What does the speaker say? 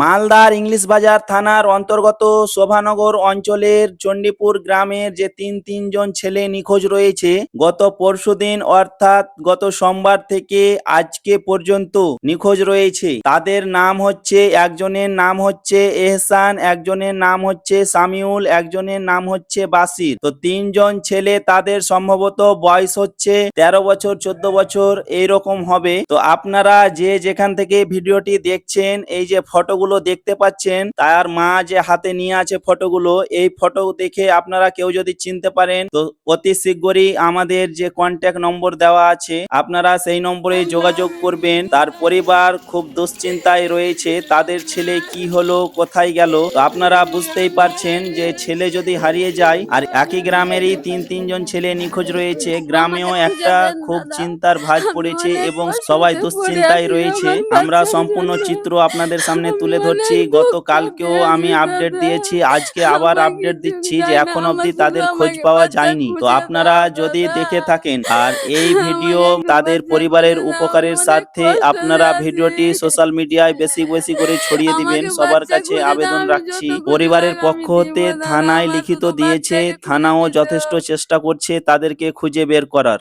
মালদার ইংলিশ বাজার থানার অন্তর্গত শোভানগর অঞ্চলের চণ্ডীপুর গ্রামের যে তিনজন ছেলে নিখোঁজ রয়েছে গত পরশুদিন অর্থাৎ গত সোমবার থেকে আজকে পর্যন্ত নিখোঁজ রয়েছে। তাদের নাম হচ্ছে, একজনের নাম হচ্ছে এহসান, একজনের নাম হচ্ছে সামিউল, একজনের নাম হচ্ছে বাসির। তো তিনজন ছেলে, তাদের সম্ভবত বয়স হচ্ছে 13 বছর 14 বছর এইরকম হবে। তো আপনারা যে যেখান থেকে ভিডিওটি দেখছেন, এই যে ফটোগুলো দেখতে পাচ্ছেন, তার মা যে হাতে নিয়ে আছে ফটোগুলো, এই ফটো দেখে আপনারা কেউ যদি চিনতে পারেন তো অতি শীঘ্রই আমাদের যে কন্ট্যাক্ট নম্বর দেওয়া আছে আপনারা সেই নম্বরে যোগাযোগ করবেন। তার পরিবার খুব দুশ্চিন্তায় রয়েছে, তাদের ছেলে কি হলো, কোথায় গেল। তো আপনারা বুঝতেই পারছেন যে ছেলে যদি হারিয়ে যায় আর একই গ্রামেরই তিনজন ছেলে নিখোঁজ রয়েছে, গ্রামেও একটা খুব চিন্তার ভাঁজ পড়েছে এবং সবাই দুশ্চিন্তায় রয়েছে। আমরা সম্পূর্ণ চিত্র আপনাদের সামনে তুলে ধরছি। গতকালকেও আমি আপডেট দিয়েছি, আজকে আবার আপডেট দিচ্ছি যে এখন অবধি তাদের খোঁজ পাওয়া যায়নি। তো আপনারা যদি দেখে থাকেন আর এই ভিডিও তাদের পরিবারের উপকারের স্বার্থে আপনারা ভিডিওটি সোশ্যাল মিডিয়ায় বেশি বেশি করে ছড়িয়ে দিবেন। সবার কাছে আবেদন রাখছি। পরিবারের পক্ষ হতে থানায় লিখিত দিয়েছে, থানাও যথেষ্ট চেষ্টা করছে তাদেরকে খুঁজে বের করার।